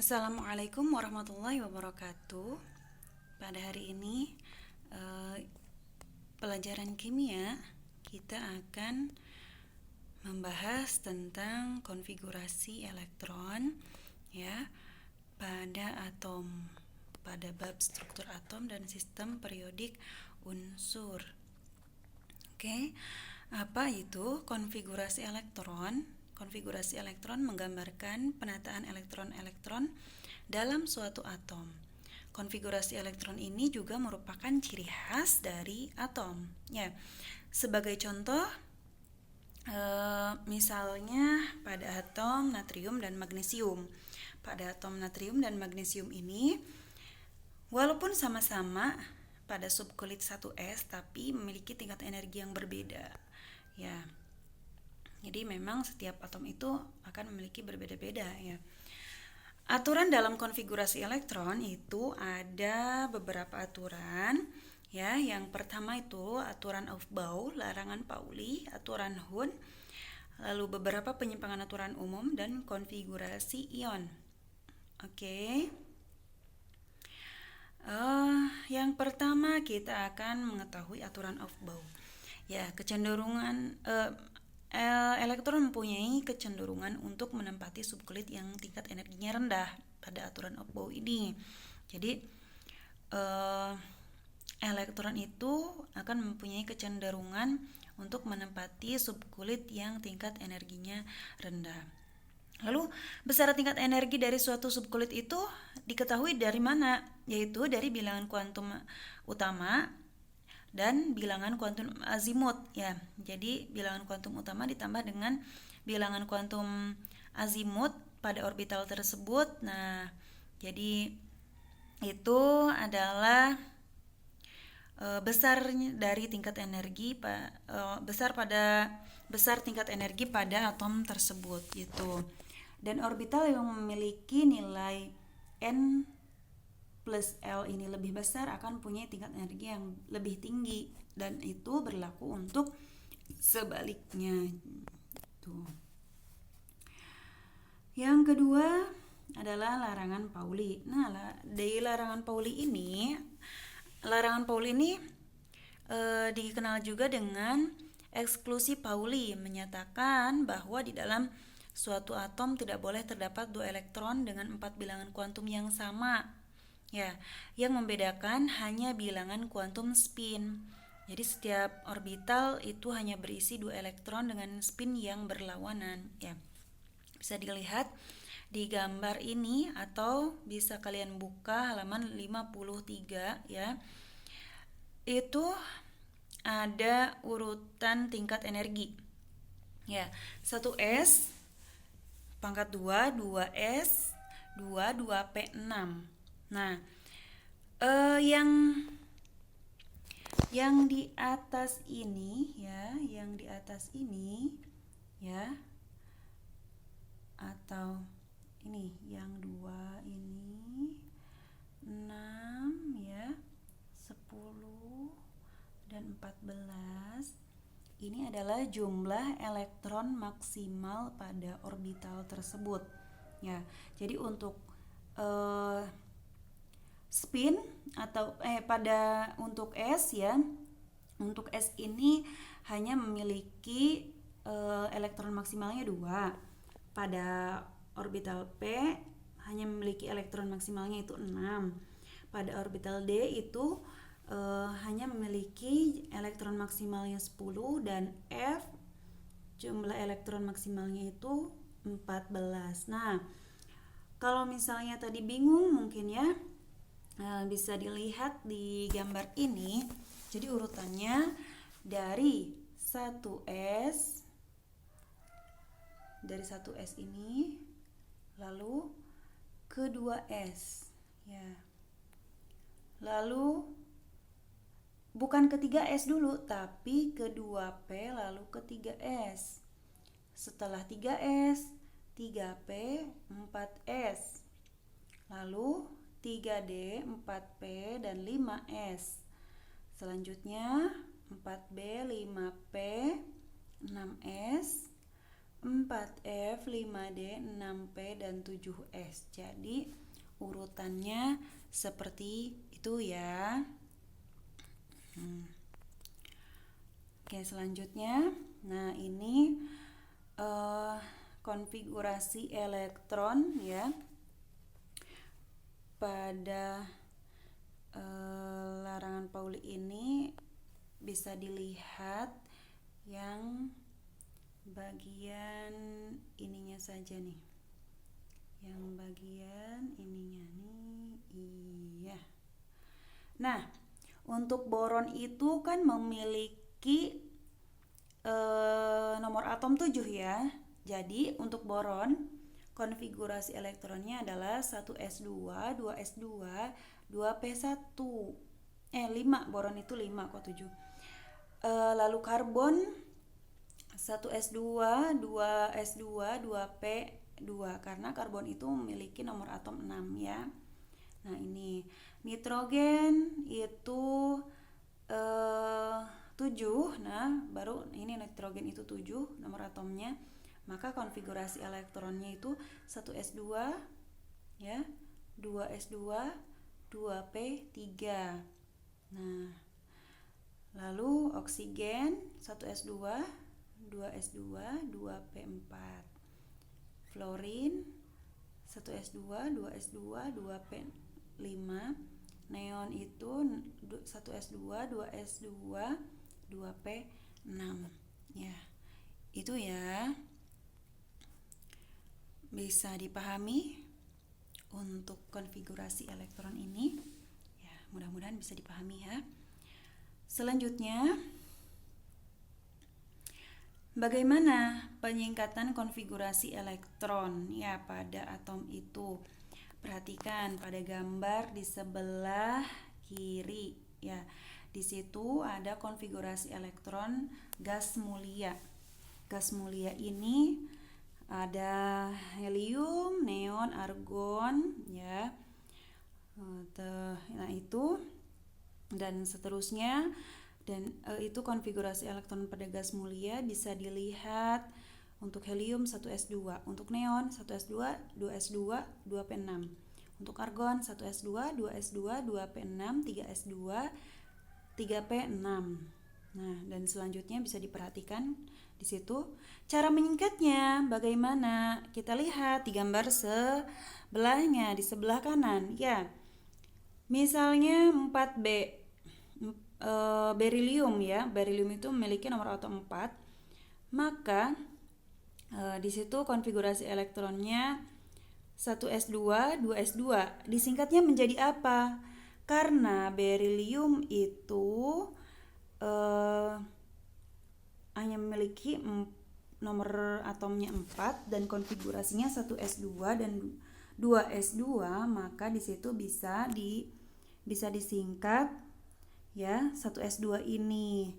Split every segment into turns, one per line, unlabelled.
Assalamualaikum warahmatullahi wabarakatuh. Pada hari ini pelajaran kimia kita akan membahas tentang konfigurasi elektron ya pada atom, pada bab struktur atom dan sistem periodik unsur. Oke, apa itu konfigurasi elektron? Konfigurasi elektron menggambarkan penataan elektron-elektron dalam suatu atom. Konfigurasi elektron ini juga merupakan ciri khas dari atom. Ya, sebagai contoh, misalnya pada atom natrium dan magnesium. Pada atom natrium dan magnesium ini, walaupun sama-sama pada subkulit 1s, tapi memiliki tingkat energi yang berbeda. Ya, jadi memang setiap atom itu akan memiliki berbeda-beda ya. Aturan dalam konfigurasi elektron itu ada beberapa aturan ya. Yang pertama itu aturan Aufbau, larangan Pauli, aturan Hund, lalu beberapa penyimpangan aturan umum dan konfigurasi ion. Oke. Yang pertama kita akan mengetahui aturan Aufbau. Ya, kecenderungan elektron mempunyai kecenderungan untuk menempati subkulit yang tingkat energinya rendah pada aturan Aufbau ini. Jadi elektron itu akan mempunyai kecenderungan untuk menempati subkulit yang tingkat energinya rendah. Lalu besaran tingkat energi dari suatu subkulit itu diketahui dari mana? Yaitu dari bilangan kuantum utama dan bilangan kuantum azimut ya. Jadi bilangan kuantum utama ditambah dengan bilangan kuantum azimut pada orbital tersebut. Nah, jadi itu adalah besar dari tingkat energi besar tingkat energi pada atom tersebut gitu. Dan orbital yang memiliki nilai n plus L ini lebih besar akan punya tingkat energi yang lebih tinggi, dan itu berlaku untuk sebaliknya. Tuh. Yang kedua adalah larangan Pauli. Nah, dari larangan Pauli ini dikenal juga dengan eksklusi Pauli, menyatakan bahwa di dalam suatu atom tidak boleh terdapat dua elektron dengan 4 bilangan kuantum yang sama. Ya, yang membedakan hanya bilangan kuantum spin. Jadi setiap orbital itu hanya berisi 2 elektron dengan spin yang berlawanan. Ya, bisa dilihat di gambar ini atau bisa kalian buka halaman 53 ya. Itu ada urutan tingkat energi. Ya, 1S, pangkat 2, 2S, 2, 2P, 6. Nah, yang di atas ini ya, atau ini yang 2 ini 6 ya, 10 dan 14. Ini adalah jumlah elektron maksimal pada orbital tersebut. Ya, jadi untuk spin atau untuk S ya, untuk S ini hanya memiliki elektron maksimalnya 2. Pada orbital P hanya memiliki elektron maksimalnya itu 6. Pada orbital D itu hanya memiliki elektron maksimalnya 10, dan F jumlah elektron maksimalnya itu 14. Nah, kalau misalnya tadi bingung mungkin ya, bisa dilihat di gambar ini. Jadi urutannya dari 1S ini, lalu ke 2S ya. Lalu bukan ke 3S dulu, tapi ke 2P lalu ke 3S. Setelah 3S, 3P, 4S. Lalu 3D, 4P, dan 5S. Selanjutnya 4B, 5P, 6S, 4F, 5D, 6P, dan 7S. Jadi urutannya seperti itu ya. Oke, selanjutnya, nah ini konfigurasi elektron ya pada larangan Pauli ini bisa dilihat yang bagian ininya saja nih, yang bagian ininya nih, iya. Nah, untuk boron itu kan memiliki nomor atom 7 ya. Jadi untuk boron konfigurasi elektronnya adalah 1s2, 2s2, 2p1. 5, boron itu 5 kok 7. Lalu karbon 1s2, 2s2, 2p2 karena karbon itu memiliki nomor atom 6 ya. Nah, ini nitrogen itu 7. Nah, baru ini nitrogen itu 7 nomor atomnya. Maka konfigurasi elektronnya itu 1s2 ya, 2s2, 2p3. Nah, lalu oksigen 1s2, 2s2, 2p4. Fluorin 1s2, 2s2, 2p5. Neon itu 1s2, 2s2, 2p6 ya. Itu ya, bisa dipahami untuk konfigurasi elektron ini ya, mudah-mudahan bisa dipahami ya. Selanjutnya, bagaimana penyingkatan konfigurasi elektron ya pada atom itu? Perhatikan pada gambar di sebelah kiri ya. Di situ ada konfigurasi elektron gas mulia. Gas mulia ini ada helium, neon, argon ya. Nah, itu dan seterusnya. Dan itu konfigurasi elektron pada gas mulia bisa dilihat untuk helium 1s2, untuk neon 1s2, 2s2, 2p6, untuk argon 1s2, 2s2, 2p6, 3s2, 3p6. Nah, dan selanjutnya bisa diperhatikan di situ cara menyingkatnya bagaimana. Kita lihat di gambar sebelahnya di sebelah kanan ya. Misalnya 4B berilium ya. Berilium itu memiliki nomor atom 4. Maka di situ konfigurasi elektronnya 1s2, 2s2. Disingkatnya menjadi apa? Karena berilium itu hanya memiliki nomor atomnya 4 dan konfigurasinya 1s2 dan 2s2, maka di situ bisa disingkat ya. 1s2 ini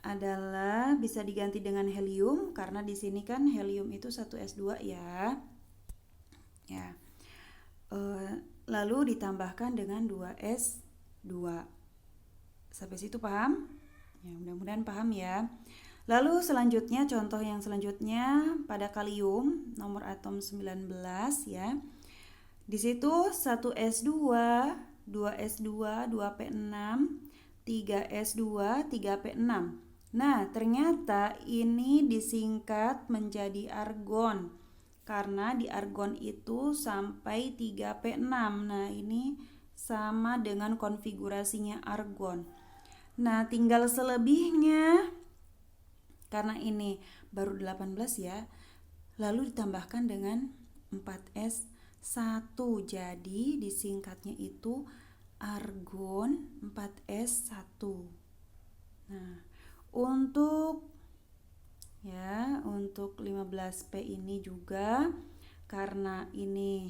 adalah bisa diganti dengan helium karena di sini kan helium itu 1s2 ya. Ya. Lalu ditambahkan dengan 2s2. Sampai situ paham? Ya, mudah-mudahan paham ya. Lalu selanjutnya, contoh yang selanjutnya pada kalium nomor atom 19 ya. Di situ 1s2, 2s2, 2p6, 3s2, 3p6. Nah, ternyata ini disingkat menjadi argon karena di argon itu sampai 3p6. Nah, ini sama dengan konfigurasinya argon. Nah, tinggal selebihnya karena ini baru 18 ya. Lalu ditambahkan dengan 4s1. Jadi disingkatnya itu argon 4s1. Nah, untuk 15P ini juga karena ini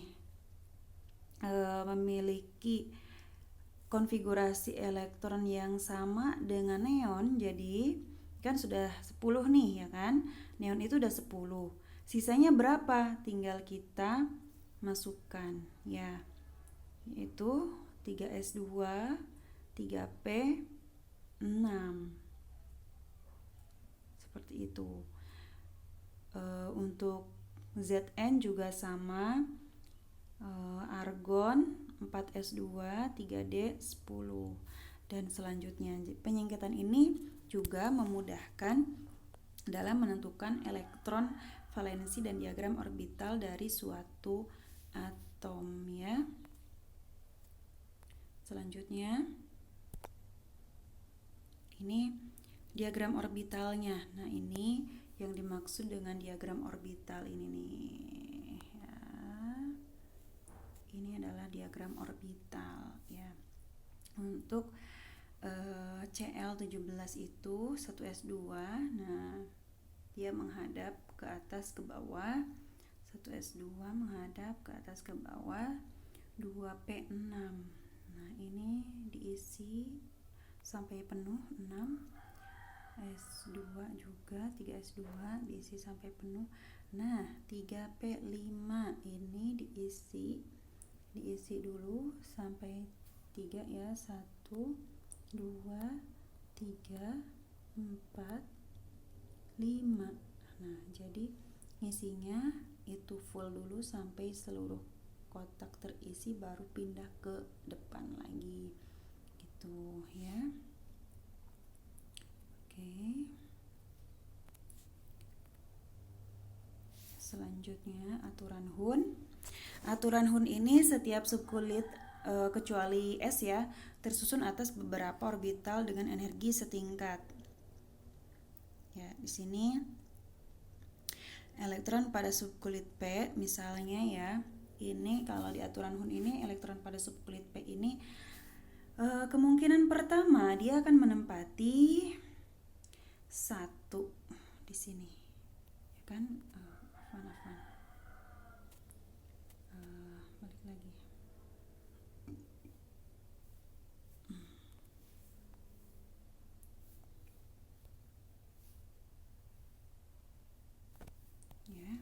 memiliki konfigurasi elektron yang sama dengan neon, jadi kan sudah 10 nih ya kan. Neon itu udah 10. Sisanya berapa? Tinggal kita masukkan ya. Yaitu 3s2, 3p6. Seperti itu. Untuk Zn juga sama, argon 4s2 3d 10. Dan selanjutnya penyingkatan ini juga memudahkan dalam menentukan elektron valensi dan diagram orbital dari suatu atom ya. Selanjutnya ini diagram orbitalnya. Nah, ini yang dimaksud dengan diagram orbital ini nih ya. Ini adalah diagram orbital ya. Untuk Cl17 itu 1s2. Nah, dia menghadap ke atas ke bawah. 1s2 menghadap ke atas ke bawah. 2p6. Nah, ini diisi sampai penuh 6. S2 juga 3s2 diisi sampai penuh. Nah, 3p5 ini diisi dulu sampai 3 ya. 1 2 3 4 5. Nah, jadi isinya itu full dulu sampai seluruh kotak terisi, baru pindah ke depan lagi gitu ya. Oke. Selanjutnya aturan Hund. Aturan Hund ini setiap subkulit kecuali S ya, tersusun atas beberapa orbital dengan energi setingkat. Ya, di sini elektron pada subkulit P misalnya ya. Ini kalau di aturan Hund ini elektron pada subkulit P ini kemungkinan pertama dia akan menempati 1 di sini. Ya kan? Afwan. Balik lagi. Ya.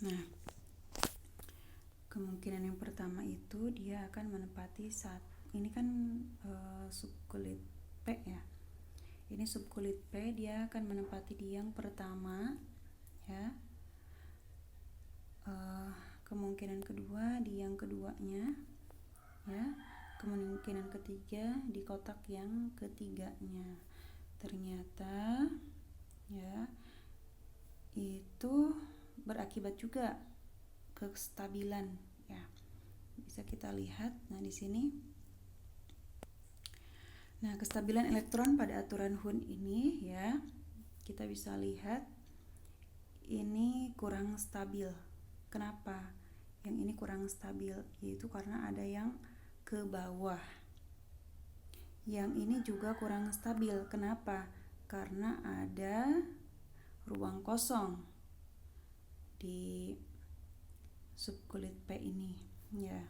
Nah, kemungkinan yang pertama itu dia akan menempati ini kan subkulit P ya. Ini subkulit P, dia akan menempati di yang pertama ya. Kemungkinan kedua di yang keduanya ya. Kemungkinan ketiga di kotak yang ketiganya. Ternyata ya itu berakibat juga kestabilan ya. Bisa kita lihat nah di sini. Nah, kestabilan elektron pada aturan Hund ini ya, kita bisa lihat ini kurang stabil. Kenapa? Yang ini kurang stabil, yaitu karena ada yang ke bawah. Yang ini juga kurang stabil. Kenapa? Karena ada ruang kosong di subkulit P ini ya.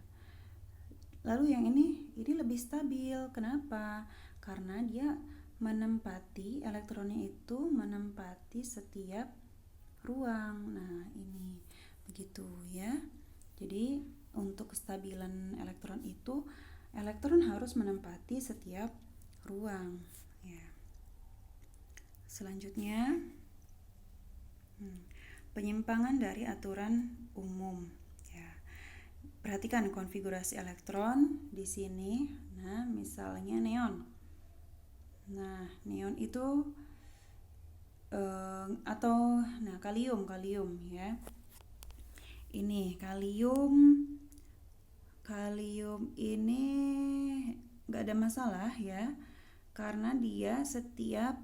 Lalu yang ini lebih stabil. Kenapa? Karena dia menempati, elektronnya itu menempati setiap ruang. Nah, ini begitu ya. Jadi untuk kestabilan elektron itu, elektron harus menempati setiap ruang ya. Selanjutnya penyimpangan dari aturan umum ya. Perhatikan konfigurasi elektron di sini. Nah, misalnya neon. Nah, neon itu kalium ya. Ini kalium ini nggak ada masalah ya, karena dia setiap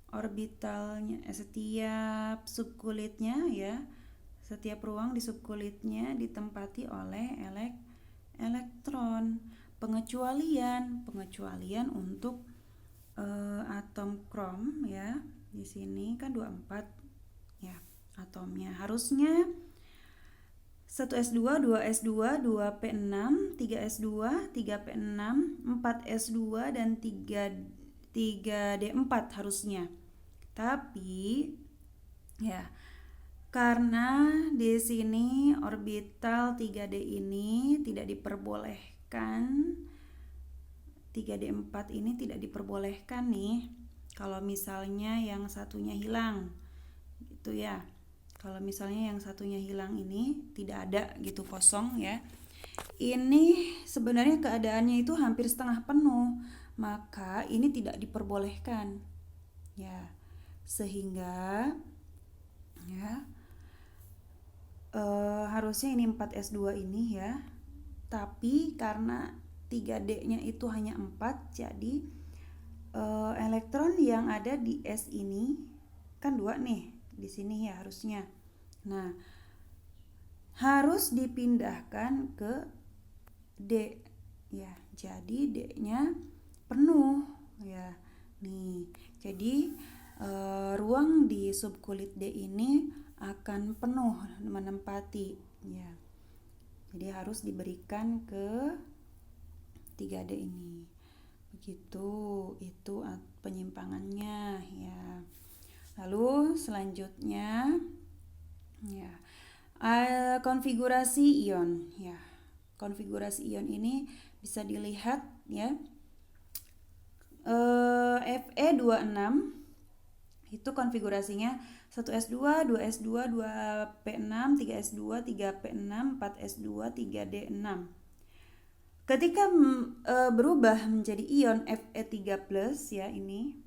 orbitalnya, setiap subkulitnya ya, setiap ruang di subkulitnya ditempati oleh elektron. Pengecualian untuk atom krom ya. Di sini kan 24 ya atomnya. Harusnya 1s2, 2s2, 2p6, 3s2, 3p6, 4s2 dan 3d4 harusnya. Tapi ya, karena di sini orbital 3D ini tidak diperbolehkan 3D4 ini tidak diperbolehkan nih kalau misalnya yang satunya hilang gitu ya. Kalau misalnya yang satunya hilang ini tidak ada gitu, kosong ya. Ini sebenarnya keadaannya itu hampir setengah penuh, maka ini tidak diperbolehkan ya. Sehingga ya harusnya ini 4S2 ini ya. Tapi karena 3D-nya itu hanya 4, jadi elektron yang ada di S ini kan 2 nih di sini ya harusnya. Nah, harus dipindahkan ke D ya. Jadi D-nya penuh ya. Nih, jadi ruang di subkulit D ini akan penuh menempati ya. Jadi harus diberikan ke 3D ini. Begitu, itu penyimpangannya ya. Lalu selanjutnya ya, konfigurasi ion ya. Konfigurasi ion ini bisa dilihat ya. Fe26 itu konfigurasinya 1S2, 2S2, 2P6, 3S2, 3P6, 4S2, 3D6. Ketika berubah menjadi ion Fe3+ ya ini,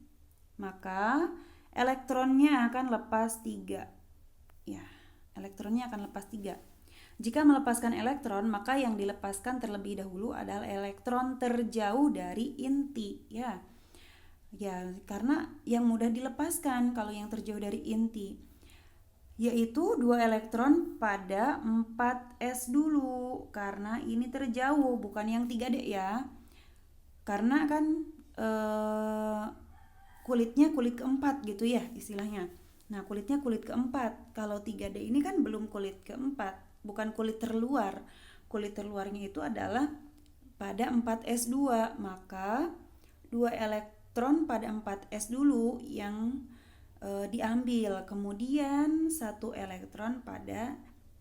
maka elektronnya akan lepas 3. Ya, elektronnya akan lepas 3. Jika melepaskan elektron, maka yang dilepaskan terlebih dahulu adalah elektron terjauh dari inti ya. Ya, karena yang mudah dilepaskan kalau yang terjauh dari inti, yaitu 2 elektron pada 4S dulu, karena ini terjauh, bukan yang 3D ya. Karena kan kulitnya kulit keempat gitu ya istilahnya. Nah, kulitnya kulit keempat. Kalau 3D ini kan belum kulit keempat, bukan kulit terluar. Kulit terluarnya itu adalah pada 4S2, maka 2 elektron pada 4S dulu yang diambil, kemudian 1 elektron pada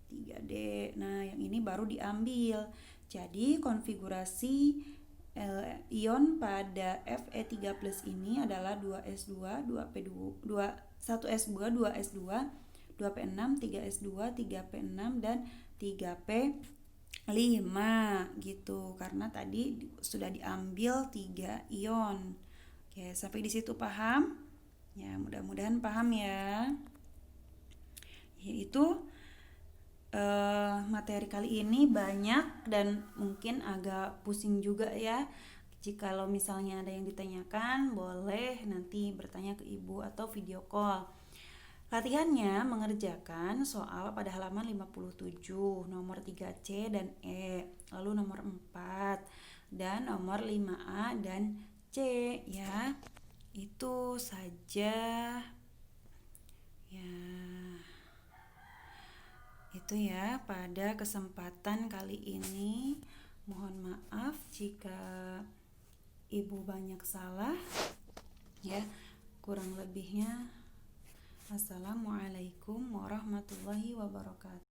3D. Nah, yang ini baru diambil. Jadi konfigurasi ion pada Fe3+ ini adalah 2S2, 2P2, 1S2, 2S2, 2P6, 3S2, 3P6 dan 3P5 gitu. Karena tadi sudah diambil 3 ion. Oke, sampai di situ paham? Ya, mudah-mudahan paham ya. Yaitu materi kali ini banyak dan mungkin agak pusing juga ya. Jikalau misalnya ada yang ditanyakan, boleh nanti bertanya ke ibu atau video call. Latihannya mengerjakan soal pada halaman 57, nomor 3C dan E, lalu nomor 4 dan nomor 5A dan C ya. Itu saja ya. Itu ya pada kesempatan kali ini. Mohon maaf jika ibu banyak salah ya. Kurang lebihnya, assalamualaikum warahmatullahi wabarakatuh.